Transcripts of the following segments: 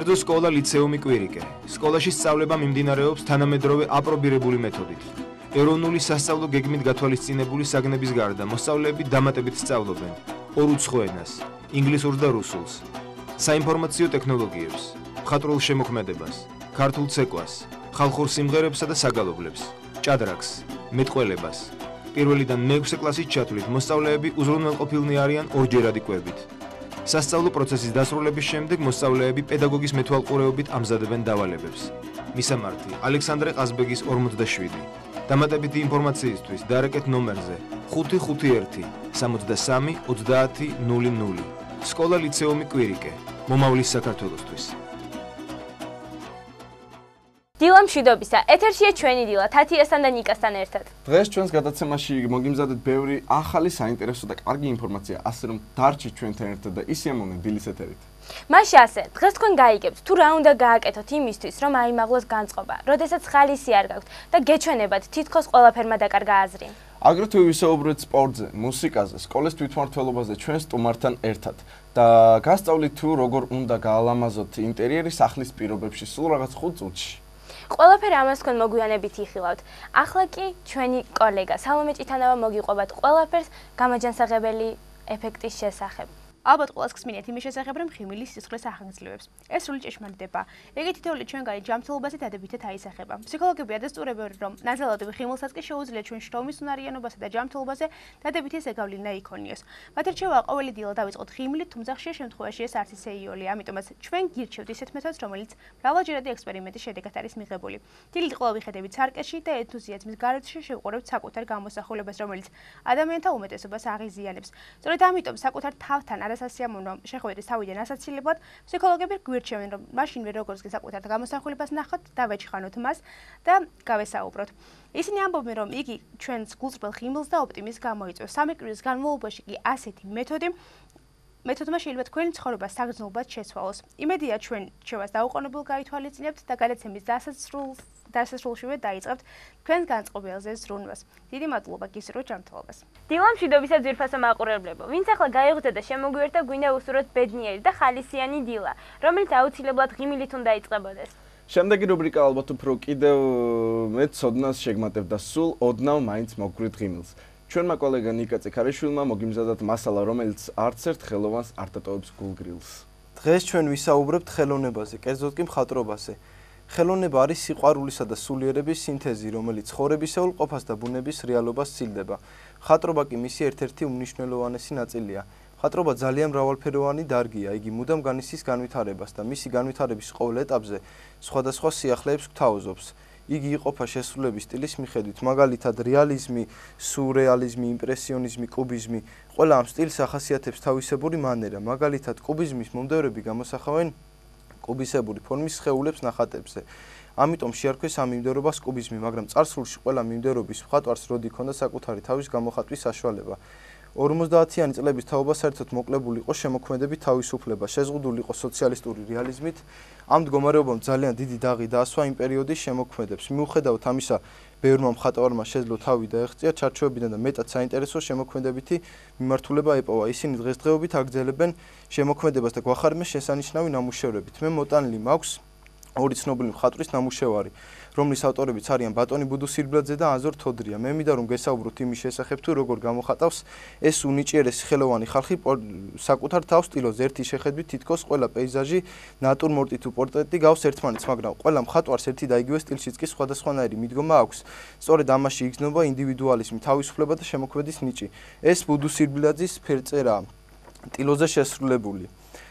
საბრძო სკოლა ლიცეუმი კვირიკე. სკოლაში სწავლება მიმდინარეობს თანამედროვე აპრობირებული მეთოდით. ეროვნული სასწავლო გეგმით გათვალისწინებული საგნების გარდა მოსწავლეები დამატებით სწავლობენ ორ უცხო ენას, ინგლისურს და რუსულს, საინფორმაციო ტექნოლოგიებს, მხატვრულ შემოქმედებას, ქართულ ცეკვას, ხალხურ სიმღერებსა და საგალობლებს, ჭადრაკს, მეტყველებას. პირველიდან მეექვსე კლასის ჩათვლით მოსწავლეები უზრუნველყოფილნი არიან ორჯერადი კვებით. სასწავლო პროცესის დასრულების შემდეგ მოსწავლეები პედაგოგის მეთვალყურეობით ამზადებენ დავალებებს. მისამართი: ალექსანდრე ყაზბეგის 47. დამატებითი ინფორმაციისთვის დაარეკეთ ნომერზე 551 63 30 00. სკოლა ლიცეუმი კვირიკე. მომავლის საქართველოსთვის. დილა მშვიდობისა, ეთერშია ჩვენი დილა, თათიასთან და ნიკასთან ერთად. დღეს ჩვენს გადაცემაში მოგიმზადეთ ბევრი ახალი საინტერესო და კარგი ინფორმაცია, ასე რომ დარჩით ჩვენთან ერთად და ისიამოვნეთ დილის ეთერით. მაშ ასე, დღეს თქვენ გაიგებთ, თუ რა უნდა გააკეთოთ იმისთვის, რომ აიმაღლოს განწყობა, როდესაც ხალისი არ გაქვთ და გეჩვენებათ თითქოს ყველაფერმა დაკარგა აზრი. აგრეთვე ვისაუბრეთ სპორტზე, მუსიკაზე, სკოლის თვითმმართველობაზე ჩვენ სტუმართან ერთად და გასწავლით თუ როგორ უნდა გაალამაზოთ ინტერიერი სახლის პირობებში სულ რაღაც 5 წუთში. ყველაფერი ამას თქვენ მოგვიანებით იხილავთ. ახლა კი ჩვენი კოლეგა სალომე ჭითანავა მოგიყვებათ ყველაფერს გამაჯანსაღებელი ეფექტის შესახებ. ალბათ ყველას გსმინეთ იმის შესახებ, რომ ხიმილი სისხლის ახანგრძლივებს. ეს სრული ჭეშმარიტება. იგი თითოეული ჩვენგანი ჯანმრთელობაზე დადებითად აისახება. ფსიქოლოგები ადასტურებენ, რომ ნაზალადობი ხიმილსაც კი შეუძლია ჩვენ შრომის უნარიანობასა და ჯანმრთელობაზე დადებითი ზეგავლენა იქონიოს. მათ რჩევა ყოველი დილა დავიწყოთ ხიმილით, თუმცა ხშირ შემთხვევაში ეს არც ისე იოლია, ამიტომაც ჩვენ გირჩევთ ისეთ მეთოდს, რომელიც მრავალჯერადი ექსპერიმენტის შედეგად არის მიღებული. დილით ყველა ვიხედებით სარკეში და ენთუზიაზმის გარეშე შევყურებთ საკუთარ გამოსახულებას, რომელიც ადამიანთა უმეტესობას აღიზიანებს. სწორედ ამიტომ საკუთარ თავთან არასასიამოვნო შეხვედრის თავიდან ასაცილებლად ფსიქოლოგები გვირჩევენ, რომ მაშინვე როგორც კი საკუთარ გამოსახულებას ნახოთ, დავეჩხანოთ მას და გავესაუბროთ. ისინი ამბობენ, რომ იგი ჩვენს გულწრფელ ხიმილს და ოპტიმიზმს გამოიწვევს. 3 კვირის განმავლობაში კი ასეთი მეთოდმა შეიძლება თქვენი ცხოვრება საგრძნობლად შეცვალოს. იმედია ჩვენ რჩევას დაუყოვნებლივ გაითვალისწინებთ და გადაცემის დასასრულშივე დაიწყებთ თქვენს განწყობილზე ზრუნვას. დიდი მადლობა გისურვებთ ჯანმრთელობას. დილა მშვიდობისა ძვირფასო მაყურებლებო. ვინც ახლა გაიღვიძა და შემოგვიერთდა, გვინდა უსურვოთ ბედნიერი და ხალისიანი დილა, რომელიც აუცილებლად ღიმილით უნდა იწყებოდეს. შემდეგი რუბრიკა ალბათ უფრო კიდევ მეტ ცოდნას შეგმატებდა სულ ოდნავ მაინც მოგგვირთ ღიმილს. ჩვენმა კოლეგა ნიკა წიქარიშვილმა მოგიმზადათ მასალა, რომელიც არც ერთ ხელოვანს არ დატოვებს გულგრილს. დღეს ჩვენ ვისაუბრებთ ხელოვნებაზე, კერძოდ კი მხატვრობაზე. ხელოვნება არის სიყვარულისა და სულიერების სინთეზი, რომელიც ცხოვრებისეულ ყოფას და ბუნების რეალობას ცილდება. მხატვრობა კი მისი ერთ-ერთი უმნიშვნელოვანესი ნაწილია. მხატვრობა ძალიან მრავალფეროვანი დარგია, იგი მუდამ განიცდის განვითარებას და მისი განვითარების ყოველ ეტაპზე სხვადასხვა სიახლეებს გთავაზობს. იგი იყოფა შესრულების სტილის მიხედვით, მაგალითად რეალიზმი, სურეალიზმი, იმპრესიონიზმი, კუბიზმი. ყველა ამ სტილს ახასიათებს თავისებური მანერა, მაგალითად კუბიზმის მომდევრები გამოსახავენ კუბისებური ფორმის სხეულებს ნახატებზე. ამიტომ შეარქვეს ამ მიმდევრობას კუბიზმი, მაგრამ წარსულში ყველა მიმდევრობის მხატვარს როდი ჰქონდა საკუთარი თავის გამოხატვის საშუალება. 50-იანი წლების თაობა საერთოდ მოკლებული იყო შემოქმედებით თავისუფლება, შეზღუდული იყო სოციალისტური რეალიზმით. ამ მდგომარეობამ ძალიან დიდი დაღი დაასვა იმ პერიოდის შემოქმედებს. მიუხედავად ამისა, ბევრმა მხატვარმა შეძლო თავი დაეღწია ჩარჩოებიდან და მეტად საინტერესო შემოქმედებითი მიმართულება ეპოვა. ისინი დღესდღეობით აგრძელებენ შემოქმედებას და გვახარმეს შესანიშნავი ნამუშევრებით. მე მოტანილი მაქვს ორი ცნობილი მხატვრის ნამუშევარი, რომლის ავტორებიც არიან ბატონი ბუდუსირბლაძე და აზორ თოდრია. მე მინდა რომ გესაუბროთ იმის შესახებ, თუ როგორ გამოხატავს ეს უნიჭიერესი ხელოვანი ხალხი საკუთარ თავს სტილოზე. ერთი შეხედვით თითქოს ყველა პეიზაჟი, ნატურმორტი თუ პორტრეტი გავს ერთმანეთს, მაგრამ ყველა მხატვარს ერთი და იგივე სტილშიც კი სხვადასხვანაირი მიდგომა აქვს. სწორედ ამაში იგრძნობა ინდივიდუალიზმი, თავისუფლება და შემოქმედის ნიჭი. ეს ბუდუსირბლაძის ფერწერაა, ტილოზე შესრულებული.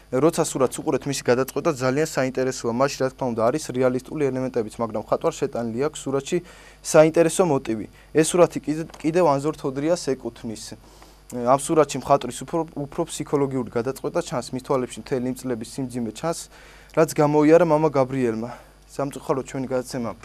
როცა სურათს უყურეთ, მისი გადაწყვეტა ძალიან საინტერესოა. მაშინ რა თქმა უნდა არის რეალისტული ელემენტებიც, მაგრამ მხატვარს შეტანილი აქვს სურათში საინტერესო მოტივი. ეს სურათი კიდევ ანზორ თოდრიას ეკუთვნის. ამ სურათში მხატვრის უფრო ფსიქოლოგიური გადაწყვეტა ჩანს, მის თვალებში მთელი იმ წლების სიმძიმე ჩანს, რაც გამოიარა მამა გაბრიელმა. სამწუხაროდ ჩვენი გადაცემა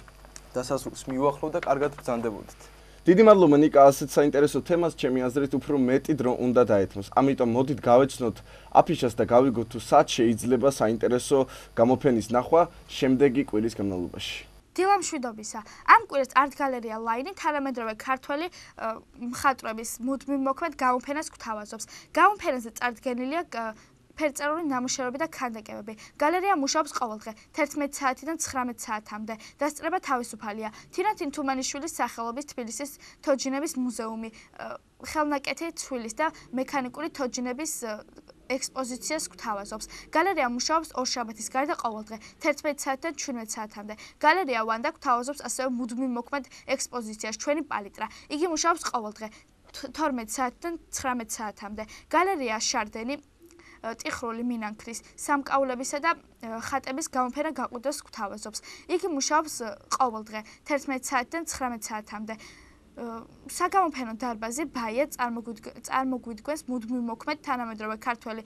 დასასრულს მიუახლოვ და კარგად ბრძანდებოდით. დიდი მადლობა ნიკა, ასეთ საინტერესო თემას ჩემი აზრით უფრო მეტი დრო უნდა დაეთმოს. ამიტომ მოდით გავეცნოთ აფიშას და გავიგოთ თუ სად შეიძლება საინტერესო გამოფენის ნახვა შემდეგი კვირის განმავლობაში. დილა მშვიდობისა. ამ კვირას არტ-გალერეა ლაინი თანამედროვე ქართველი მხატვრების მუდმივ მოქმედ გამოფენას გვთავაზობს. გამოფენაზე წარდგენილია ფერწერული ნამუშევრები და ქანდაკებები. გალერეა მუშაობს ყოველდღე 11 საათიდან 19 საათამდე. დასწრება თავისუფალია. თინათინ თუმანიშვილის სახელობის თბილისის თოჯინების მუზეუმი, ხელნაკეთი ცვილის და მექანიკური თოჯინების ექსპოზიციას გვთავაზობს. გალერეა მუშაობს ორშაბათის გარდა ყოველდღე 11 საათიდან 17 საათამდე. გალერეა ვანდა გვთავაზობს ასევე მუდმივ მოქმედ ექსპოზიციას ჩვენი პალიტრა. იგი მუშაობს ყოველდღე 12 საათიდან 19 საათამდე. გალერეა შარდენი ტიხრული მინანქრის სამკაულებისა და ხატების გამოფენა გაყიდვას გვთავაზობს. იგი მუშაობს ყოველდღე 11 საათიდან 19 საათამდე. საგამოფენო დარბაზი ბაია წარმოგვიდგენს მუდმივ მოქმედ თანამედროვე ქართველი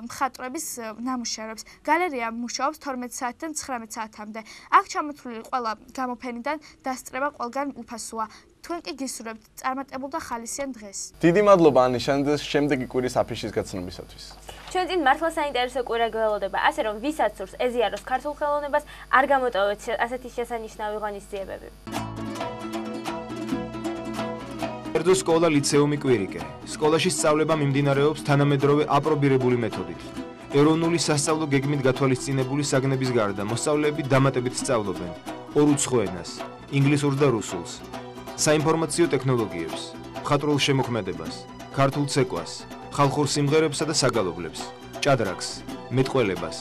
მხატვრების ნამუშევრებს. გალერეა მუშაობს 12 საათიდან 19 საათამდე. აქ ჩამოთვლილი ყველა გამოფენიდან დასწრება ყველგან უფასოა. თქვენ კი გისურვებთ წარმატებულ და ხალისიან დღეს. დიდი მადლობა ანიშა შემდეგი კვირის აფიშის გაცნობისათვის. ჩვენ წინ მართლა საინტერესო კვირა გველოდება, ასე რომ ვისაც სურს ეზიაროს ქართულ ხელოვნებას, არ გამოტოვეთ ასეთი შესანიშნავი ღონისძიებები. კერძო სკოლა ლიცეუმი კვირიკე. სკოლაში სწავლება მიმდინარეობს თანამედროვე აპრობირებული მეთოდით. ეროვნული სასწავლო გეგმით გათვალისწინებული საგნების გარდა მოსწავლეები დამატებით სწავლობენ ორ უცხო ენას, ინგლისურს და რუსულს, საინფორმაციო ტექნოლოგიებს, მხატვრულ შემოქმედებას, ქართულ ცეკვას, ხალხურ სიმღერებსა და საგალობლებს, ჭადრაკს, მეტყველებას.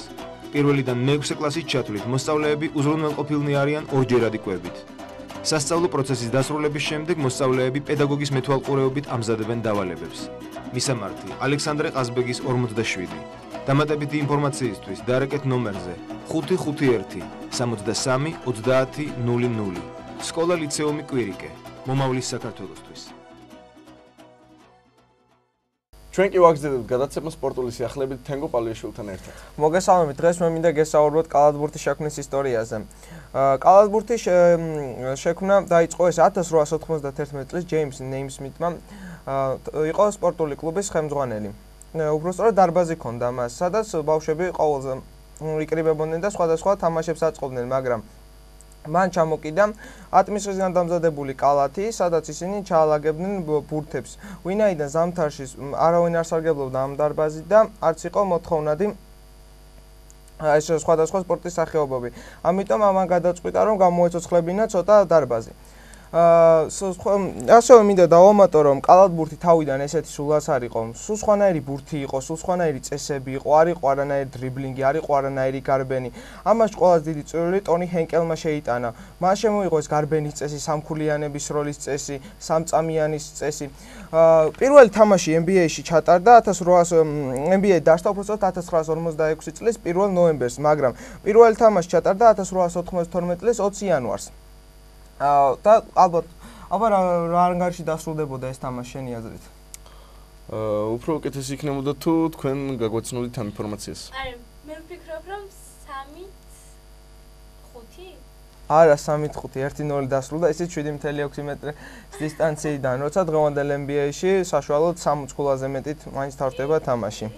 პირველიდან მეექვსე კლასის ჩათვლით მოსწავლეები უზრუნველყოფილნი არიან ორჯერადი კვებით. სასწავლო პროცესის დასრულების შემდეგ მოსწავლეები პედაგოგის მეთვალყურეობით ამზადებენ დავალებებს. მისამართი: ალექსანდრე ყაზბეგის 47. დამატებითი ინფორმაციისთვის დაარეკეთ ნომერზე 551 63 30 00. სკოლა ლიცეუმი კვირიკე. მომავლის საქართველოსთვის. ჩვენ კი ვაგრძელებთ გადაცემა სპორტული სიახლეებით თენგო პალიაშვილთან ერთად. მოგესალმებით. დღეს მე მინდა გესაუბროთ კალათბურთის შექმნის ისტორიაზე. კალათბურთის შექმნა დაიწყო ეს 1891 წლის ჯეიმს ნეიმსმითმა. იყო სპორტული კლუბის ხელმძღვანელი. უბრალოდ დარბაზი ჰქონდა მას, სადაც ბავშვები ყოველზე იკრიბებოდნენ და სხვადასხვა თამაშებს აწყობდნენ, მაგრამ მან ჩამოკიდა ატმისღისგან დამზადებული კალათი, სადაც ისინი ჩაალაგებდნენ ბურთებს. ვინაიდან ზამთარში არავინ არ სარგებლობდა ამ დარბაზით და არც იყო მოთხოვნადი ეს სხვადასხვა სპორტის სახეობები. ამიტომ ამან გადაწყვიტა, რომ გამოეცოცხლებინა ცოტა დარბაზი. ასევე მინდა დავამატო, რომ კალათბურთი თავიდან ესეთი სულაც არ იყო. სულ სხვანაირი ბურთი იყო, სულ სხვანაირი წესები იყო, არ იყო არანაირი დრიბლინგი, არ იყო არანაირი გარბენი. ამაში ყველაზე დიდი წვლილი ტონი ჰენკელმა შეიტანა. მან შემოიღო ეს გარბენის წესი, სამქულიანების როლის წესი, სამწამიანის წესი. პირველი თამაში NBA-ში ჩატარდა NBA დაარსდა უბრალოდ 1956 წლის 1 ნოემბერს, მაგრამ პირველი თამაში ჩატარდა 1892 წლის 20 იანვარს. და ალბათ რა ანგარიში დასრულდებოდა ეს თამაში შენი აზრით? უფრო უკეთესი იქნებოდა თუ თქვენ გაგვეცნოდით ამ ინფორმაციას. არა, მე ვფიქრობ, რომ 3-5. არა, 3-5, 1-0 დასრულდა, ისიც 7.6 მეტრის დისტანციიდან, როცა დღევანდელ NBA-ში საშუალოდ 60 ქულაზე მეტით მაინც თარდება თამაში.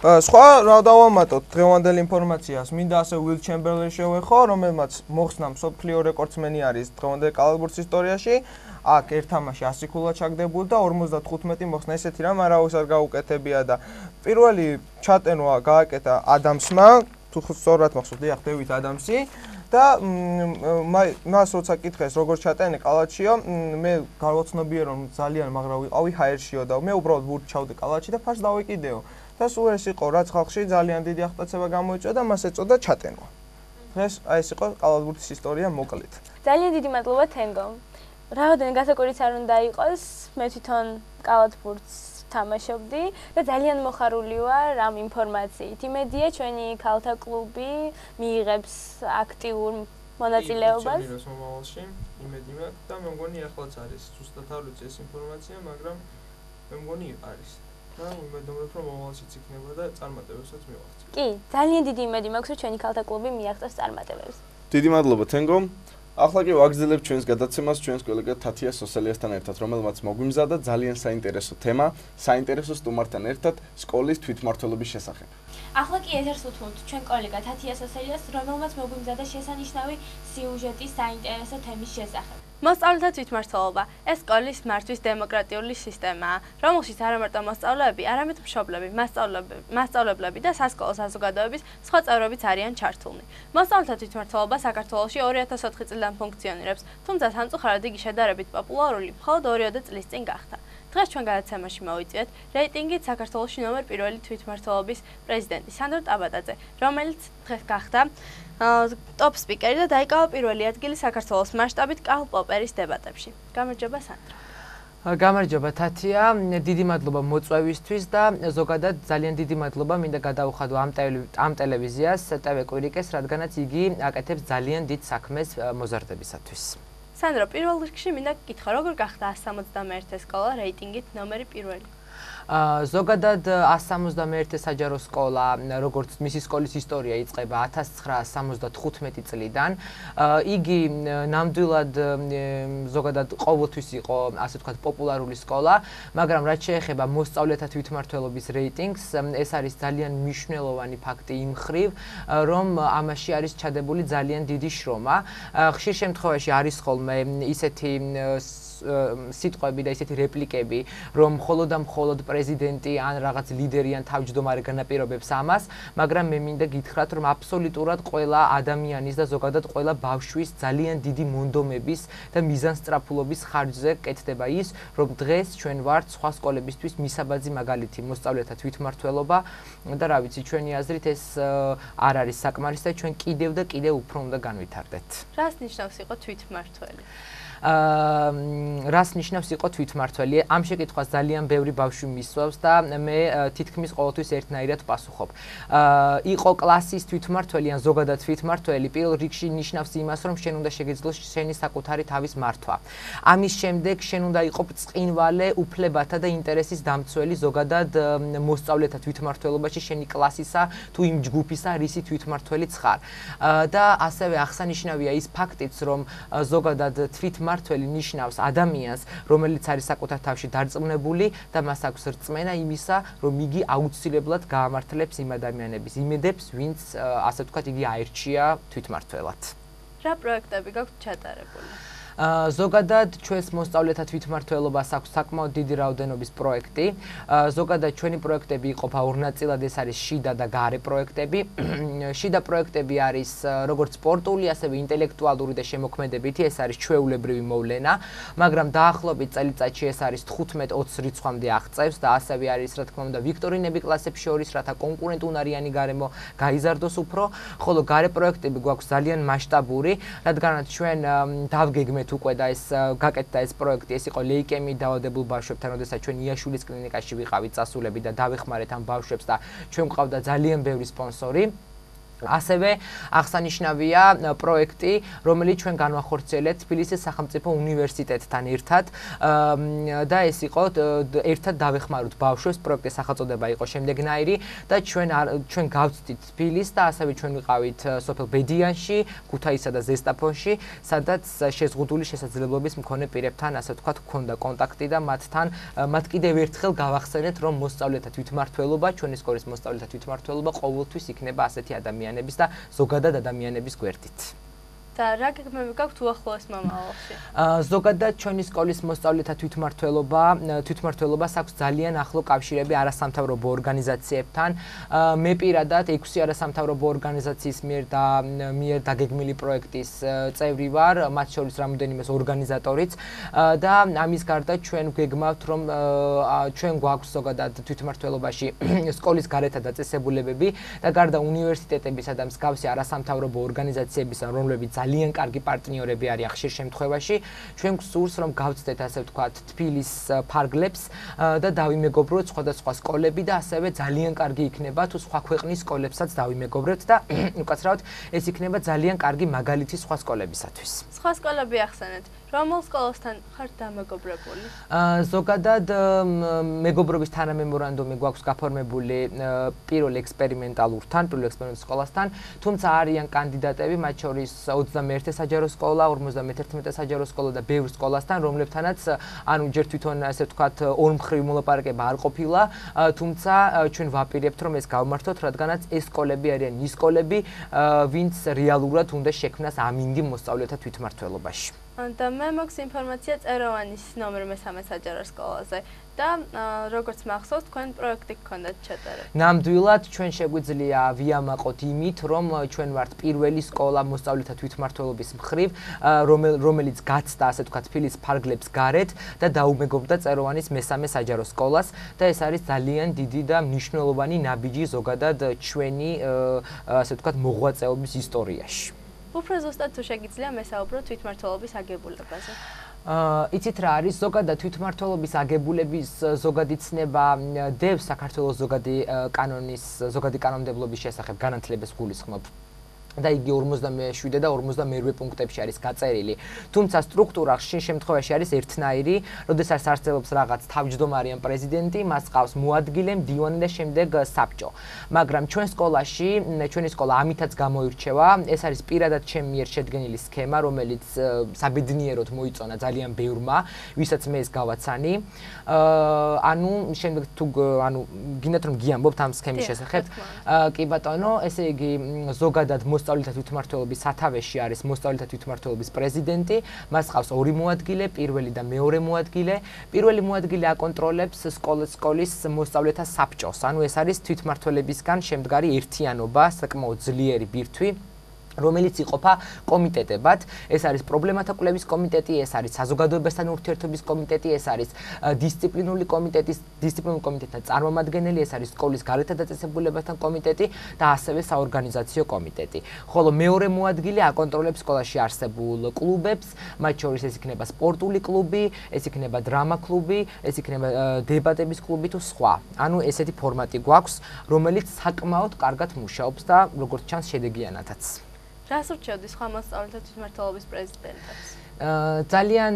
სხვა რა დავამატოთ დღევანდელ ინფორმაციას, მინდა ასე უილ ჩემბერლენს შევეხო, რომელმაც მოხსნა მსოფლიო რეკორდსმენი არის დღევანდელ კალათბურთის ისტორიაში. აქ ერთ თამაში 100 ქულა ჩაგდებული და 55 მოხსნა, ესეთი რამ არავის არ გაუკეთებია და პირველი ჩატენვა გააკეთა ადამსმა, თუ სწორად მახსოვს, დიახ, დევიდ ადამსი და მას როცა კითხეს როგორ ჩატენე კალათშიო, მე გავაცნობიე რომ ძალიან მაგრა ვიყავი ჰაერშიო და მე უბრალოდ ბურთს ჩავდე კალათში და ფარს დავიკიდეო. და სულ ეს იყო, რაც ხალხში ძალიან დიდი აღტაცება გამოიწვია და მას ეწოდა ჩატენვა. დღეს ეს იყო კალათბურთის ისტორია მოკლედ. ძალიან დიდი მადლობა თენგო. რაოდენ გასაკვირიც არ უნდა იყოს, მე თვითონ კალათბურთს თამაშობდი და ძალიან მოხარული ვარ ამ ინფორმაციით. იმედია ჩვენი ქალთა კლუბი მიიღებს აქტიურ მონაწილეობას. ჩემს მომავალში იმედი მაქვს და მე მგონი ახლაც არის ზუსტად არ ვიცი ეს ინფორმაცია, მაგრამ მე მგონი არის. და იმედობთ რომ მომავალშიც იქნება და წარმატებებსაც მივაღწევ. კი, ძალიან დიდი იმედი მაქვს რომ ჩვენი ქალთა კლუბი მიაღწევს წარმატებებს. დიდი მადლობა თენგო. ახლა კი ვაგრძელებთ ჩვენს გადაცემას ჩვენს კოლეგა თათია სოსელიასთან ერთად, რომელმაც მოგვიმზადა ძალიან საინტერესო თემა, საინტერესო სტუმართან ერთად სკოლის თვითმმართველობის შესახებ. ახლა კი ეთერს უთმობთ ჩვენ კოლეგა თათია სოსელიას, რომელმაც მოგვიმზადა შესანიშნავი სიუჟეტის საინტერესო თემის შესახებ. მოსწავლეთა თვითმმართველობა ეს სკოლის მართვის დემოკრატიული სისტემაა, რომელშიც არა მარტო მოსწავლეები, არამედ მშობლები, მასწავლებლები და სასკოლო საზოგადოების სხვა წევრებიც არიან ჩართულნი. მოსწავლეთა თვითმმართველობა საქართველოში 2004 წლიდან ფუნქციონირებს, თუმცა სამწუხაროდ იგი შედარებით პოპულარული მხოლოდ 2 წლის წინ გახდა. დღეს ჩვენ გადაცემაში მოვიწვიეთ რეიტინგით საქართველოში ნომერ 1 თვითმმართველობის პრეზიდენტი სანდრო ტაბატაძე, რომელიც დღეს გახდა ტოპ სპიკერი და დაიკავა პირველი ადგილი საქართველოს მასშტაბით კარლ პოპერის დებატებში. გამარჯობა სანდრო. გამარჯობა თათია, დიდი მადლობა მოწვევისთვის და ზოგადად ძალიან დიდი მადლობა მინდა გადაუხადო ამ ტელევიზიას TV კვირიკეს, რადგანაც იგი აკეთებს ძალიან დიდ საქმეს მოზარდებისათვის. სანდრო, პირველ რიგში მინდა გითხრა, როგორ გახდა 171 სკოლა რეიტინგით ნომერი 1? ზოგადად 171 საჯარო სკოლა, როგორც მისი სკოლის ისტორია იწყება 1975 წლიდან. იგი ნამდვილად ზოგადად ყოველთვის იყო, ასე ვთქვათ, პოპულარული სკოლა, მაგრამ რაც შეეხება მოსწავლეთა თვითმმართველობის რეიტინგს, ეს არის ძალიან მნიშვნელოვანი ფაქტი იმ მხრივ, რომ ამაში არის ჩადებული ძალიან დიდი შრომა. ხშირ შემთხვევაში არის ხოლმე ისეთი სიტყვები და ისეთი რეპლიკები, რომ მხოლოდ და მხოლოდ პრეზიდენტი ან რაღაც ლიდერი ან თავმჯდომარე განაპირობებს ამას, მაგრამ მე მინდა გითხრათ, რომ აბსოლუტურად ყველა ადამიანის და ზოგადად ყველა ბავშვის ძალიან დიდი მონდომების და მიზანსწრაფულობის ხარჯზე კეთდება ის, რომ დღეს ჩვენ ვართ სხვა სკოლებისთვის მისაბაძი მაგალითი მოსწავლეთა თვითმმართველობა და რა ვიცი, ჩვენი აზრით ეს არ არის საკმარისი და ჩვენ კიდევ და კიდევ უფრო უნდა განვითარდეთ. რას ნიშნავს იყო თვითმმართველი? რას ნიშნავს იყო თვითმმართველი? ამ შეკითხვას ძალიან ბევრი ბავშვი მისვავს და მე თითქმის ყოველთვის ერთნაირად ვპასუხობ. იყო კლასის თვითმმართველი ან ზოგადად თვითმმართველი, პირველ რიგში ნიშნავს იმას, რომ შენ უნდა შეგეძლოს შენი საკუთარი თავის მართვა. ამის შემდეგ შენ უნდა იყო ბრწყინვალე უფლებათა და ინტერესის დამცველი ზოგადად მოსწავლეთა თვითმმართველობაში შენი კლასისა თუ იმ ჯგუფისა, რისი თვითმმართველიც ხარ. და ასევე აღსანიშნავია ის ფაქტიც, რომ ზოგადად თვითმმართველი ნიშნავს ადამიანს, რომელიც არის საკუთარ თავში დარწმუნებული და მას აქვს რწმენა იმისა, რომ იგი აუცილებლად გაამართლებს იმ ადამიანების იმედებს, ვინც ასე ვთქვათ, იგი აირჩია თვითმმართველად. რა პროექტები გაქვთ ჩატარებული? ზოგადად ჩვენს მოსწავლეთა თვითმმართველობას აქვს საკმაოდ დიდი რაოდენობის პროექტი. ზოგადად ჩვენი პროექტები იყოფა ორ ნაწილად, ეს არის შიდა და გარე პროექტები. შიდა პროექტები არის როგორც სპორტული, ასევე ინტელექტუალური და შემოქმედებითი, ეს არის ჩვეულებრივი მოვლენა, მაგრამ დაახლოებით წელიწადში ეს არის 15-20 რიცხვამდე აღწევს და ასევე არის, რა თქმა უნდა, ვიქტორინები კლასებს შორის, რათა კონკურენტუნარიანი გარემო გაიზარდოს უფრო, ხოლო გარე პროექტები გვაქვს ძალიან მასშტაბური, რადგანაც ჩვენ დავგეგმეთ უკვე და ეს გაკეთდა ეს პროექტი, ეს იყო ლეიკემიით დაავადებულ ბავშვებთან, როდესაც ჩვენ იაშულის კლინიკაში ვიყავით წასულები და დავეხმარეთ ამ ბავშვებს და ჩვენ გვყავდა ძალიან ბევრი სპონსორი. ასევე აღსანიშნავია პროექტი, რომელიც ჩვენ განვახორციელებთ თბილისის სახელმწიფო უნივერსიტეტთან ერთად და ეს იყო ერთად დავეხმაროთ ბავშვებს, პროექტის სახელწოდება იყო შემდეგნაირი და ჩვენ გავწვდით თბილისს და ასევე ჩვენ ვიყავით სოფელ ბედიანში, ქუთაისსა და ზესტაფონში, სადაც შეზღუდული შესაძლებლობის მქონე პირებთან, ასე ვთქვათ, ჰქონდა კონტაქტი და მათ კიდევ ერთხელ გავახსენეთ, რომ მოსწავლეთა თვითმმართველობა, ჩვენი სკოლის მოსწავლეთა თვითმმართველობა ყოველთვის იქნება ასეთი ადამიანების და ზოგადად ადამიანების გვერდით. და რა გეგმები გაქვთ უახლოეს მომავალში? ზოგადად ჩვენი სკოლის მოსწავლეთა თვითმმართველობას აქვს ძალიან ახლო კავშირები არასამთავრობო ორგანიზაციებთან. მე პირადად 6 არასამთავრობო ორგანიზაციის მიერ დაგეგმილი პროექტის წევრი ვარ, მათ შორის რამოდენიმე ორგანიზატორიც და ამის გარდა ჩვენ გეგმავთ, რომ ჩვენ გვაქვს ზოგადად თვითმმართველობაში სკოლის გარეთა დაწესებულებები და გარდა უნივერსიტეტებისა და მსგავსი არასამთავრობო ორგანიზაციებისა, რომლებიც ძალიან კარგი პარტნიორები არიან ხშირ შემთხვევაში, ჩვენ გვსურს, რომ გავცდეთ, ასე ვთქვათ, თბილის ფარგლებს და დავიმეგობროთ სხვადასხვა სკოლები და ასევე ძალიან კარგი იქნება თუ სხვა ქვეყნის სკოლებსაც დავიმეგობროთ და უკაცრავად ეს იქნება ძალიან კარგი მაგალითი სხვა სკოლებისათვის. სხვა სკოლები ახსენეთ. რომელ სკოლასთან ხართ დამეგობრებული? ზოგადად მეგობრობის თანამემორანდუმი გვაქვს გაფორმებული პირველ ექსპერიმენტალურთან, პირველ ექსპერიმენტალურ სკოლასთან, თუმცა არიან კანდიდატები, მათ შორის 21 საჯარო სკოლა, 51 საჯარო სკოლა და ბევრ სკოლასთან, რომლებთანაც ანუ ჯერ თვითონ ასე ვთქვათ ორმხრივი მოლაპარაკება არ ყოფილა, თუმცა ჩვენ ვაპირებთ, რომ ეს გავმართოთ, რადგანაც ეს სკოლები არიან ის სკოლები, ვინც რეალურად უნდა შექმნას ამინდი მოსწავლეთა თვითმმართველობაში. და მე მაქვს ინფორმაცია წეროვანის ნომერ მე-13 საჯარო სკოლაზე და როგორც მახსოვს თქვენ პროექტი გქონდათ ჩატარებული. ნამდვილად ჩვენ შეგვიძლია ვიამაყოთ იმით, რომ ჩვენ ვართ პირველი სკოლა მოსწავლეთა თვითმმართველობის მხრივ, რომელიც გაცდა, ასე ვთქვათ, თბილისის ფარგლებს გარეთ და დაუმეგობრდა წეროვანის მე-13 საჯარო სკოლას და ეს არის ძალიან დიდი და მნიშვნელოვანი ნაბიჯი ზოგადად ჩვენი, ასე ვთქვათ, მოღვაწეობის ისტორიაში. უფრო ზუსტად თუ შეგიძლია მესაუბრო თვითმმართველობის აგებულებაზე. იცით რა არის ზოგადად თვითმმართველობის აგებულების ზოგადი ცნება დევს საქართველოს ზოგადი კანონმდებლობის შესახებ განათლებას გულისხმობ. და იგი 47 და 52 პუნქტებში არის გაწერილი. თუმცა სტრუქტურა ხშირ შემთხვევაში არის ერთნაირი, როდესაც არსებობს რაღაც თავმჯდომარე ან პრეზიდენტი, მას ყავს მოადგილე, მდივანი და შემდეგ საბჭო. მაგრამ ჩვენ სკოლაში, ჩვენი სკოლა ამითაც გამოირჩევა, ეს არის პირადად ჩემი მიერ შედგენილი სქემა, რომელიც საბედნიეროდ მოიწონა ძალიან ბევრმა, ვისაც მე ეს გავაცანი. ანუ შემდეგ თუ გინდათ რომ გიამბობთ ამ სქემის შესახებ, კი ბატონო, ესე იგი ზოგადად მოსწავლეთა თვითმმართველობის სათავეში არის მოსწავლეთა თვითმმართველობის პრეზიდენტი, მას ყავს ორი მოადგილე, პირველი და მეორე მოადგილე. პირველი მოადგილე აკონტროლებს სკოლის მოსწავლეთა საბჭოს. ანუ ეს არის თვითმმართველებისგან შემდგარი ერთიანობა, საკმაოდ ძლიერი ბირთვი, რომელიც იყოფა კომიტეტებად. ეს არის პრობლემათა კვლევის კომიტეტი, ეს არის საზოგადოებასთან ურთიერთობის კომიტეტი, ეს არის დისციპლინური კომიტეტთა წარმომადგენელი, ეს არის სკოლის გარეთა დაწესებულებასთან კომიტეტი და ასევე საორგანიზაციო კომიტეტი. ხოლო მეორე მოადგილე აკონტროლებს სკოლაში არსებულ კლუბებს, მათ შორის ეს იქნება სპორტული კლუბი, ეს იქნება დრამა კლუბი, ეს იქნება დებატების კლუბი თუ სხვა. ანუ ესეთი ფორმატი გვაქვს, რომელიც საკმაოდ კარგად მუშაობს და როგორც ჩანს შედეგიანადაც. რას ურჩევდი სხვა მოსწავლეთა თვითმმართველობის პრეზიდენტებს? ძალიან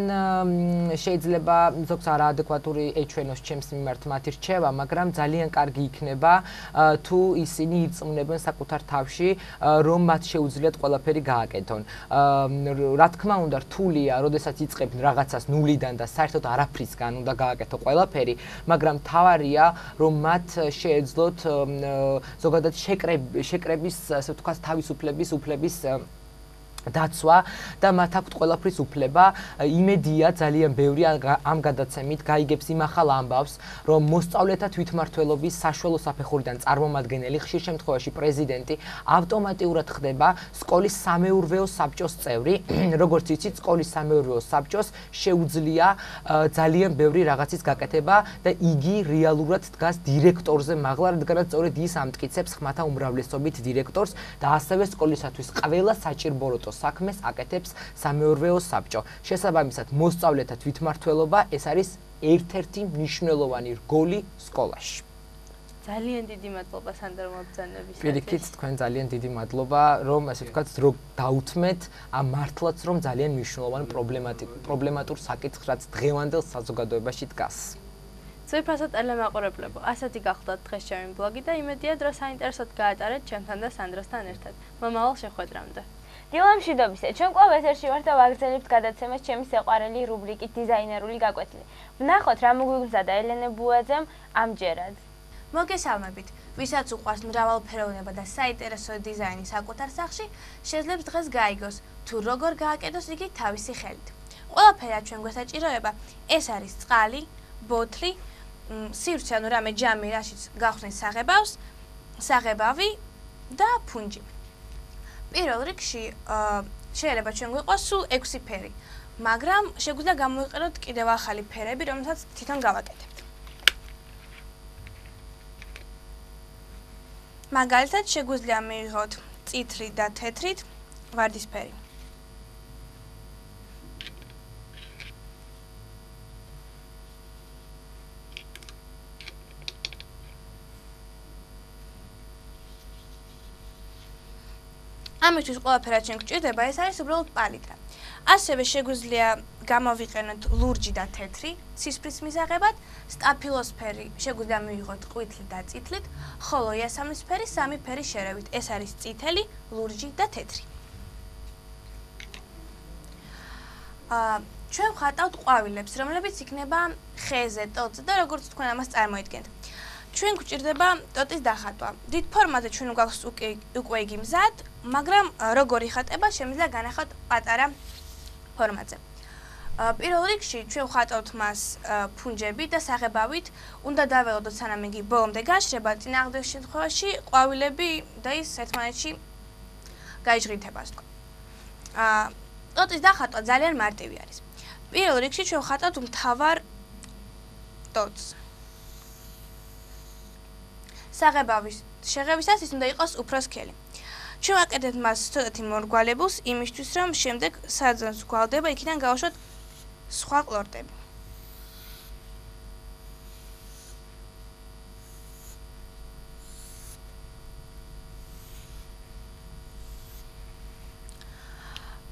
შეიძლება ზოგს არაადეკვატური ეჩვენოს ჩემს მიმართ მათი რჩევა, მაგრამ ძალიან კარგი იქნება თუ ისინი ირწმუნებენ საკუთარ თავში, რომ მათ შეუძლიათ ყველაფერი გააკეთონ. რა თქმა უნდა, რთულია, როდესაც იწყებენ რაღაცას ნულიდან და საერთოდ არაფრისგან უნდა გააკეთო ყველაფერი, მაგრამ თავარია, რომ მათ შეეძლოთ ზოგადად შეკრების, ასე ვთქვათ, თავისუფლების დაცვა და მათ აქვთ ყველაფრის უფლება. იმედია ძალიან ბევრი ამ გადაცემით გაიგებს იმ ახალ ამბავს, რომ მოსწავლეთა თვითმმართველობის საშუალო საფეხურიდან წარმომადგენელი, ხშირ შემთხვევაში პრეზიდენტი, ავტომატურად ხდება სკოლის სამეურვეო საბჭოს წევრი. როგორც იცით, სკოლის სამეურვეო საბჭოს შეუძლია ძალიან ბევრი რაღაცის გაკეთება და იგი რეალურად დგას დირექტორზე მაღლა, რადგანაც სწორედ ის ამტკიცებს ხმათა უმრავლესობით დირექტორს და ასევე სკოლისათვის ყველა საჭიროებო საქმეს აკეთებს სამეურვეო საბჭო. შესაბამისად, მოსწავლეთა თვითმმართველობა ეს არის ერთ-ერთი მნიშვნელოვანი რგოლი სკოლაში. ძალიან დიდი მადლობა სანდრო მობრძანებისათვის. პირიქით, თქვენ ძალიან დიდი მადლობა, რომ ასე ვთქვათ, დრო დაუთმეთ ამ მართლაც რომ ძალიან მნიშვნელოვანი პრობლემატურ საკითხს, რაც დღევანდელ საზოგადოებაში დგას. ცუიფასო ტელემაყურებლებო, ასეთი გახლდათ დღეს ჩემი ბლოგი და იმედია დრო საინტერესოდ გაატარეთ ჩემთან და სანდროსთან ერთად. მომავალ შეხვედრამდე. დილამშვიდობისა, ჩვენ კვლავ ეთერში ვართ და ვაგრძელებთ გადაცემას ჩემი საყვარელი რუბრიკით დიზაინერული გაკვეთილი. ვნახოთ რა მოგვიგზავნა ელენე ბუაძემ ამჯერად. მოგესალმებით. ვისაც უყვარს მრავალფეროვნება და საინტერესო დიზაინი საკუთარ სახლში, შეძლებს დღეს გაიგოს, თუ როგორ გააკეთოს იგი თავისი ხელით. ყველაფერად ჩვენ გვესაჭიროება, ეს არის წყალი, ბოთლი, სივრცე, ანუ რამე ჯამი, რაშიც გავხსნით საღებავი და ფუნჯი. პირველ რიგში შეიძლება ჩვენ გვიყოს სულ 6 ფერი, მაგრამ შეგვიძლია გამოვიყენოთ კიდევ ახალი ფერები, რომელსაც თვითონ გავაკეთებთ. მაგალითად, შეგვიძლია მივიღოთ წითლი და თეთრით ვარდისფერი. ამისთვის ყველაფერად ჩვენ გვჭირდება, ეს არის უბრალოდ პალიტრა. ასევე შეგვიძლია გამოვიყენოთ ლურჯი და თეთრი ცისფრის მისაღებად, სტაფილოსფერი შეგვიძლია მივიღოთ ყვითლით და წითლით, ხოლო იასამნისფერი 3 ფერის შერევით. ეს არის წითელი, ლურჯი და თეთრი. ჩვენ ვხატავთ ყვავილებს, რომლებიც იქნება ხეზე, ტოტზე და როგორც თქვენ ამას წარმოიდგენთ. ჩვენ გვჭირდება ტოტის დახატვა. დიდ ფორმაზე ჩვენ გვაქვს უკვე იგი მზად, მაგრამ როგორ იხატება, შემიძლია განახოთ პატარა ფორმაზე. პირველ რიგში ჩვენ ვხატავთ მას ფუნჯებით და საღებავით, უნდა დაველოდოთ სანამ იგი ბოლომდე გაშრება, წინააღმდეგ შემთხვევაში ყვავილები და ის ერთმანეთში გაიჟღირდება, ასე ვთქვათ. ტოტის დახატვა ძალიან მარტივი არის. პირველ რიგში ჩვენ ვხატავთ მთავარ ტოტს. საღებავის შეღებისას ის უნდა იყოს უფრო სქელი. ჩვენ ვაკეთებთ მას ცოტათი მორგვალებულს იმისთვის, რომ შემდეგ სადაც გვალდება, იქიდან გავაშვათ სხვა ყლორტები.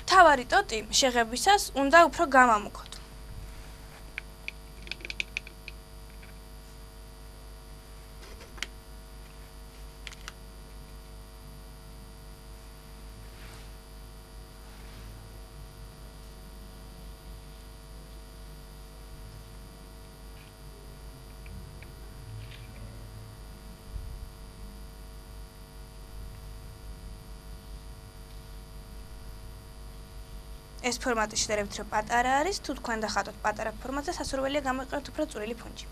მთავარი ტოტი შეღებისას უნდა უფრო გამამუქოთ. ეს ფორმატი შედარებით რომ პატარა არის, თუ თქვენ დახატოთ პატარა ფორმატზე, სასურველია გამოიყენოთ უფრო წვრილი ფუნჯი.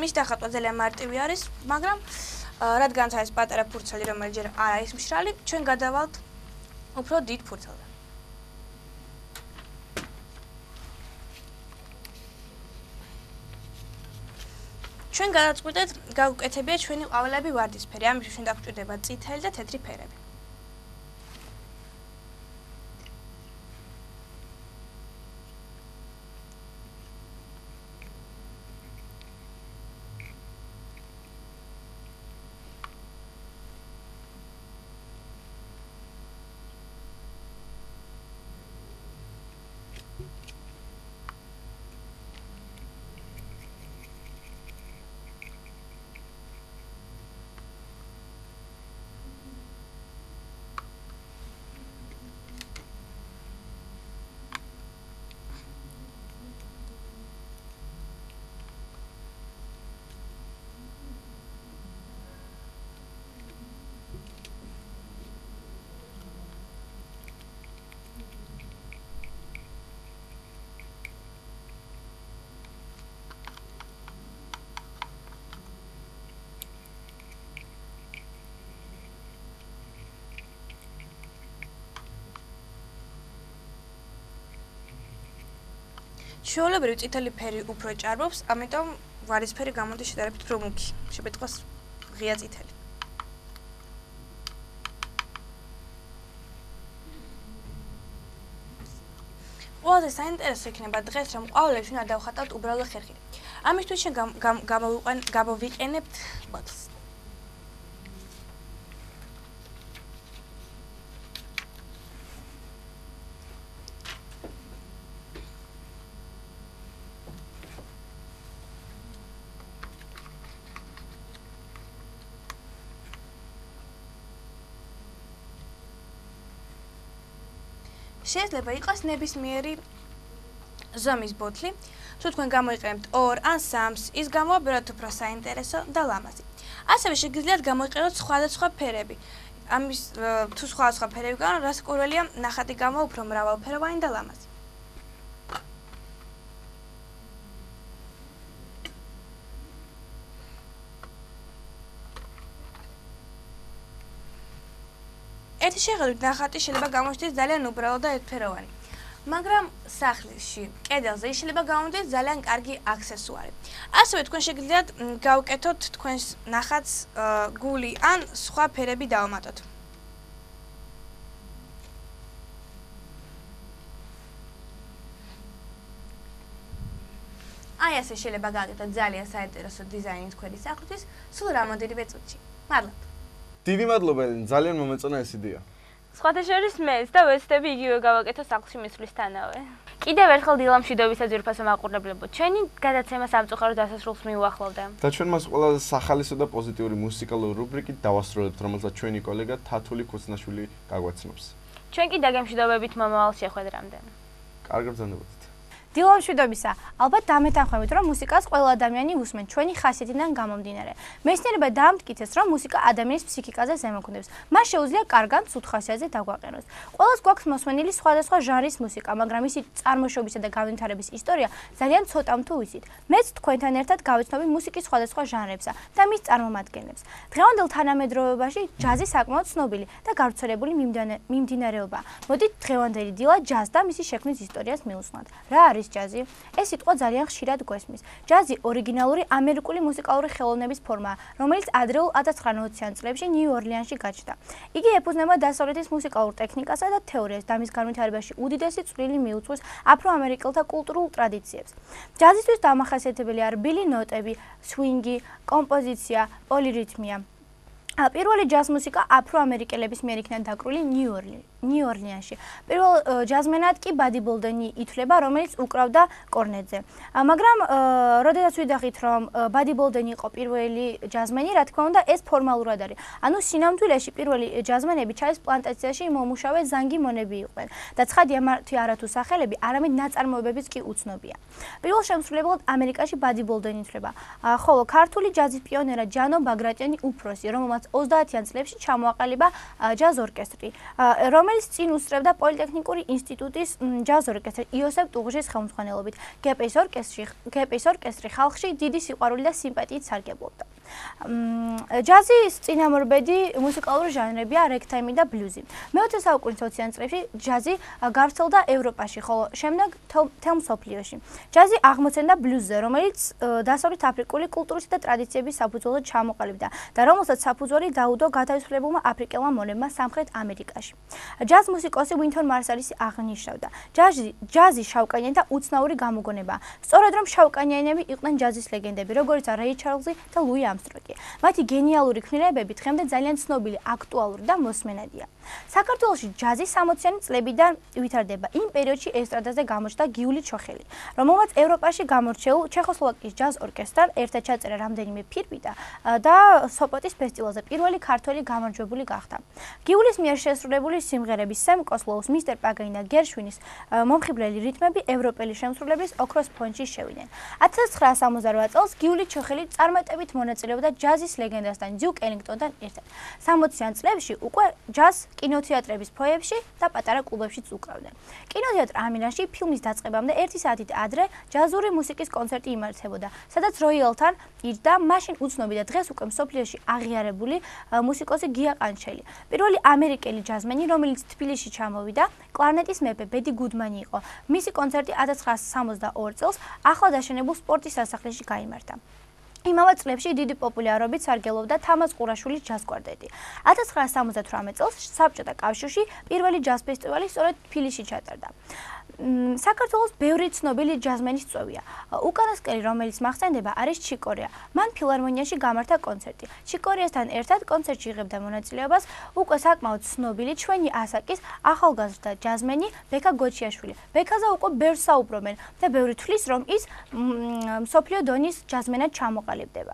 მის დახატვა ძალიან მარტივი არის, მაგრამ რადგანაც არის პატარა ფურცელი, რომელიც ჯერ არ არის მშრალი, ჩვენ გადავალთ უფრო დიდ ფურცელზე. ჩვენ გადავწყვიტეთ, გავუკეთებია ჩვენი ყვავილები ვარდისფერი, ამისთვის ჩვენ დაგვჭირდება წითელი და თეთრი ფერები. ჩვეულებრივ წითელი ფერი უფრო ჭარბობს, ამიტომ ვარდისფერი გამოდის შედარებით უფრო მუქი, შევეთქვას ღია წითელი. ყველაზე საინტერესო იქნება დღეს, რომ ყვავილებს უნდა დავხატავთ უბრალო ხერხით. ამისთვის ჩვენ გამოვიყენებთ ბოთლს. შეიძლება იყოს ნებისმიერი ზომის ბოთლი, თუ თქვენ გამოიყენებთ 2 ან 3-ს, ის გამოვა ბევრად უფრო საინტერესო და ლამაზი. ასევე შეგიძლიათ გამოიყენოთ სხვადასხვა ფერები. ამის თუ სხვადასხვა ფერები გაქვთ, რას კურველია, ნახატი გამოვა უფრო მრავალფეროვანი და ლამაზი. ერთი შეხედვით ნახატი შეიძლება გამოჩნდეს ძალიან უბრალო და ერთფეროვანი. მაგრამ სახლში, კედელზე ის შეიძლება გამოდგეს ძალიან კარგი აქსესუარი. ასევე თქვენ შეგიძლიათ გავუკეთოთ თქვენს ნახატს გული ან სხვა ფერები დავამატოთ. აი ასე შეიძლება გააკეთოთ ძალიან საინტერესო დიზაინი თქვენი სახლთვის სულ რამოდენიმე წუთში. მადლობთ. დიდი მადლობა, ძალიან მომეწონა ეს იდეა. სხვათა შორის მეც და ვეცდები იგივე გავაკეთო სახლში მისვლისთანავე. კიდევ ერთხელ დილამშვიდობის ძვირფასო მაყურებლებო, ჩვენი გადაცემა სამწუხაროდ დასასრულს მიუახლოვდა. და ჩვენ მას ყველაზე სახალისო და პოზიტიური მუსიკალური რუბრიკით დავასრულებთ, რომელსაც ჩვენი კოლეგა თათული ქოცნაშვილი გაგვაცნობს. ჩვენ კი დაგემშვიდობებით მომავალ შეხვედრამდე. კარგად ბრძანებოდეთ. დილა მშვიდობისა. ალბათ დამეთანხმებით, რომ მუსიკას ყველა ადამიანი უსმენ ჩვენი ხასიათიდან გამომდინარე. მეცნიერება დაამტკიცეს, რომ მუსიკა ადამიანის ფსიქიკაზე ზემოქმედებს. მას შეუძლია კარგად ცუდ ხასიათზე დაგვაყენოს. ყველას გვაქვს მოსმენილი სხვადასხვა ჟანრის მუსიკა, მაგრამ ისი წარმოშობისა და განვითარების ისტორია ძალიან ცოტამ თუ ვიცით. მეც თქვენთან ერთად გავიცნობი მუსიკის სხვადასხვა ჟანრებსა და მის წარმომადგენლებს. დღევანდელ თანამედროვეობაში ჯაზი საკმაოდ ცნობილი და გავრცელებული მიმდინარეობაა. მოდით დღევანდელი დილა ჯაზ და მისი შექმნის ისტორიას მივუსმოთ. რა არის ჯაზი? ეს სიტყვა ძალიან ხშირად გვესმის. ჯაზი ორიგინალური ამერიკული მუსიკალური ხელოვნების ფორმაა, რომელიც ადრეულ 1920-იან წლებში ნიუ-ორლეანში გაჩნდა. იგი ეფუძნება დასავლეთის მუსიკალურ ტექნიკასა და თეორიას და მის განვითარებაში უდიდესი წვლილი მიუძღვის აფრო-ამერიკელთა კულტურულ ტრადიციებს. ჯაზისთვის დამახასიათებელია რბილი ნოტები, სვინგი, კომპოზიცია, პოლირითმია. პირველი ჯაზ მუსიკა აფრო-ამერიკელების მიერ იქნა დაკრული ნიუ-ორლეანში. პირველ ჯაზმენად კი ბადი ბოლდენი ითვლება, რომელიც უკრავდა კორნეტზე. მაგრამ როდესაც ვიდახით, რომ ბადი ბოლდენი იყო პირველი ჯაზმენი, რა თქმა უნდა, ეს ფორმალურად არის. ანუ სინამდვილეში პირველი ჯაზმენები ჩაის პლანტაციაში მომუშავე ზანგი მონები იყვნენ და ცხადია მათი არათუ სახელები, არამედ ნაწარმოებებიც კი უცნობია. პირველ შემსრულებლად ამერიკაში ბადი ბოლდენი ითვლება, ხოლო ქართული ჯაზის პიონერად ჯანო ბაგრატიანი უფროსი, რომელმაც 30-იან წლებში ჩამოაყალიბა ჯაზ ორკესტრი, რომელიც წინ უსწრებდა პოლიტექნიკური ინსტიტუტის ჯაზ ორკესტრი იოსებ ტუღჟის ხელმძღვანელობით. გეპის ორკესტრი ხალხში დიდი სიყვარული და სიმპათიით სარგებლობდა. ჯაზის წინამორბედი მუსიკალური ჟანრებია რეგტაიმი და ბლუზი. მე-20 საუკუნის 20-იან წლებში ჯაზი გავრცელდა ევროპაში, ხოლო შემდეგ მთელ მსოფლიოში. ჯაზი აღმოცენდა ბლუზზე, რომელიც დასავლეთ აფრიკული კულტურისა და ტრადიციების საფუძველად ჩამოყალიბდა და რომელსაც საფუძველი დაუდო გათავისუფლებულმა აფრიკელმა მონებმა სამხრეთ ამერიკაში. ჯაზ მუსიკოსი ვინტონ მარსალისი აღნიშნავდა: ჯაზი შავკანიანთა უცნაური გამოგონებაა. სწორედ რომ შავკანიანები იყვნენ ჯაზის ლეგენდები, როგორიცაა რეი ჩარლზი და ლუი ამსტრონგი. მათი გენიალური ქმნილებები დღემდე ძალიან ცნობილი, აქტუალური და მოსმენადია. საქართველოში ჯაზი 60-იანი წლებიდან ვითარდება. იმ პერიოდში ესტრადაზე გამოჩნდა გიული ჩოხელი, რომელმაც ევროპაში გამორჩეულ ჩეხოსლოვაკიის ჯაზ ორკესტრთან ერთად ჩაწერა რამდენიმე ფირფი და სოპოტის ფესტივალზე პირველი ქართველი გამარჯვებული გახდა. გიულის მიერ შესრულებული სიმღერები სემ კოსლოუს, მისტერ პაგანი და გერშვინის მომხიბვლელი რიტმები ევროპელი შემსრულებლის ოქროს ფონდში შევიდნენ. 1968 წელს გიული ჩოხელი წარმატებით მონაწილეობდა ჯაზის ლეგენდასთან დიუკ ელინგტონთან ერთად. 60-იან წლებში უკვე ჯაზ კინოთეატრების ფოიებში და პატარა კლუბებშიც უკრავდნენ. კინოთეატრ ამინაში ფილმის დაწყებამდე 1 საათით ადრე ჯაზური მუსიკის კონცერტი იმართებოდა, სადაც როიალთან იჯდა მაშინ უცნობი და დღეს უკვე მსოფლიოში აღიარებული მუსიკოსი გია ყანჩელი. პირველი ამერიკელი ჯაზმენი, რომელიც თბილისში ჩამოვიდა, კლარნეტის მეფე ბედი გუდმანი იყო. მისი კონცერტი 1962 წელს ახლად აშენებულ სპორტის სასახლეში გაიმართა. იმავე წლებში დიდი პოპულარობით სარგებლობდა თამაზ ყურაშვილის ჯაზ კვარტეტი. 1978 წელს საბჭოთა კავშირში პირველი ჯაზ ფესტივალი სწორედ თბილისში ჩატარდა. საქართველოს ბევრი ცნობილი ჯაზმენის წვევია. უკანასკნელი, რომელიც მახსენდება, არის ჩიკორია. მან ფილარმონიაში გამართა კონცერტი. ჩიკორიასთან ერთად კონცერტში იღებდა მონაწილეობას უკვე საკმაოდ ცნობილი ჩვენი ასაკის ახალგაზრდა ჯაზმენი ბექა გოჩიაშვილი. ბექაზე უკვე ბევრს საუბრობენ და ბევრი თვლის, რომ ის მსოფლიო დონის ჯაზმენად ჩამოყალიბდება.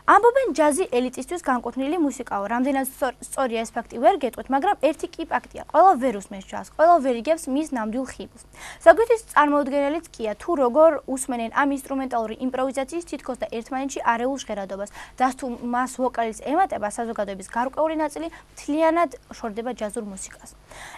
ამბობენ ჯაზი ელიტისთვის განკუთვნილი მუსიკაა. რამდენად სწორია ეს ფაქტი ვერ გეტყვით, მაგრამ ერთი კი ფაქტია. ყველა ვერ უსმენს ჯაზს, ყველა ვერ იგებს მის ნამდვილ ხიბლს. ზოგიერთის წარმოუდგენელიც კია, თუ როგორ უსმენენ ამ ინსტრუმენტალური იმპროვიზაციის თითქოს და ერთმანეთში არეულ ჟღერადობას და თუ მას ვოკალის ემატება საზოგადოების გარკვეული ნაწილი მთლიანად შორდება ჯაზურ მუსიკას.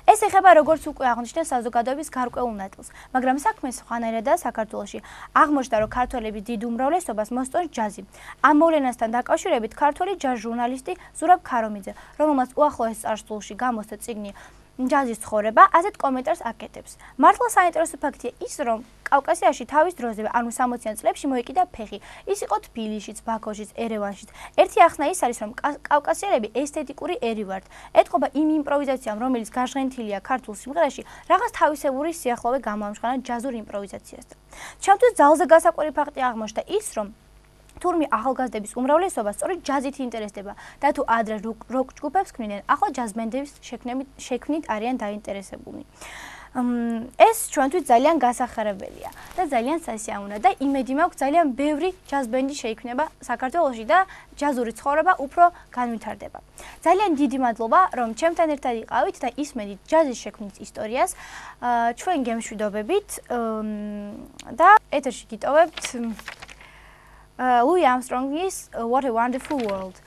ეს ეხება როგორც უკვე აღნიშნე საზოგადოების გარკვეულ ნაწილს, მაგრამ საქმე სხვანაირადაა საქართველოში. აღმოჩნდა, რომ ქართველების დიდ უმრავლესობას მოსწონს ჯაზი. ამ მოვლენას დაკავშირებით ქართველი ჯაზ ჟურნალისტი ზურაბ ქარომიძე, რომელმაც უახლოეს წარსულში გამოსცა წიგნი ჯაზის ცხოვრება, ასეთ კომენტარს აკეთებს. მართლა საინტერესო ფაქტია ის, რომ კავკასიაში თავის დროზე, ანუ 60-იან წლებში მოიკიდა ფეხი. ის იყო თბილისშიც, ბაქოშიც, ერევანშიც. ერთი ახსნა ის არის, რომ კავკასიელები ესთეტიკური ერი ვართ. ეთყობა იმ იმპროვიზაციამ, რომელიც გაჟღენთილია ქართულ სიმღერაში, რაღაც თავისებური სიახლოვე გამოამჟღავნა ჯაზურ იმპროვიზაციასთან. ჩემთვის ძალზე გასაკვირი ფაქტი აღმოჩნდა ის, რომ თურმე ახალგაზრდების უმრავლესობა სწორედ ჯაზით ინტერესდება და თუ ადრე როკ ჯგუფებს ქმნიდნენ, ახლა ჯაზ ბენდების შექმნით არიან დაინტერესებულნი. ეს ჩვენთვის ძალიან გასახარებელია და ძალიან სასიამოვნოა და იმედი მაქვს ძალიან ბევრი ჯაზ ბენდი შეიქმნება საქართველოში და ჯაზური ცხოვრება უფრო განვითარდება. ძალიან დიდი მადლობა, რომ ჩემთან ერთად იყავით და ისმენით ჯაზის შექმნის ისტორიას. ჩვენ გემშვიდობებით და ეთერში გიტოვებთ Louis Armstrong-ის What a Wonderful World.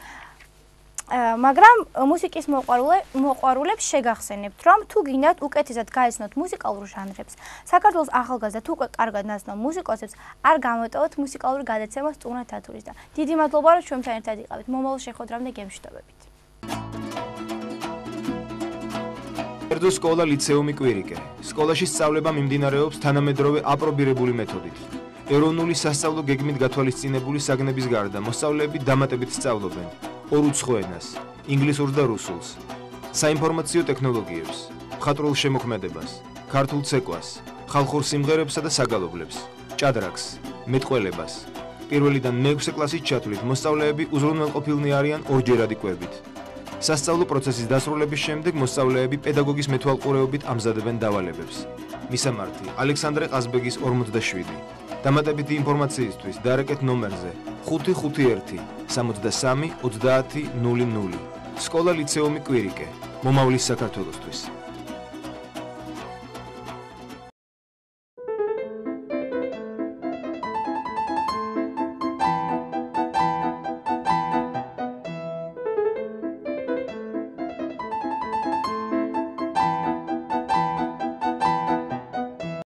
მაგრამ მუსიკის მოყვარულებს შეგახსენებთ, რომ თუ გინდათ უკეთესად გაეცნოთ მუსიკალურ ჟანრებს, საქართველოს ახალგაზრდა თუ უკვე კარგად ნაცნობ მუსიკოსებს არ გამოტოვოთ მუსიკალური გადაცემა სტუნა თათურის და დიდი მადლობა, რომ ჩვენთან ერთად იყავით. მომავალ შეხვედრამდე გემშვიდობებით. კერძო სკოლა ლიცეუმი კვირიკე. სკოლაში სწავლება მიმდინარეობს თანამედროვე აპრობირებული მეთოდით. ეროვნული სასწავლო გეგმით გათვალისწინებული საგნების გარდა მოსწავლეები დამატებით სწავლობენ ორ უცხო ენას, ინგლისურს და რუსულს, საინფორმაციო ტექნოლოგიებს, მხატვრულ შემოქმედებას, ქართულ ცეკვას, ხალხურ სიმღერებსა და საგალობლებს, ჭადრაკს, მეტყველებას. პირველიდან მე-6 კლასის ჩათვლით მოსწავლეები უზრუნველყოფილნი არიან ორჯერადი კვებით. სასწავლო პროცესის დასრულების შემდეგ მოსწავლეები პედაგოგის მეთვალყურეობით ამზადებენ დავალებებს. მისამართი: ალექსანდრე ყაზბეგის 47. დამატებითი ინფორმაციისთვის დაარეკეთ ნომერზე 551 63 30 00. სკოლა ლიცეუმი კვირიკე. მომავლის საქართველოსთვის.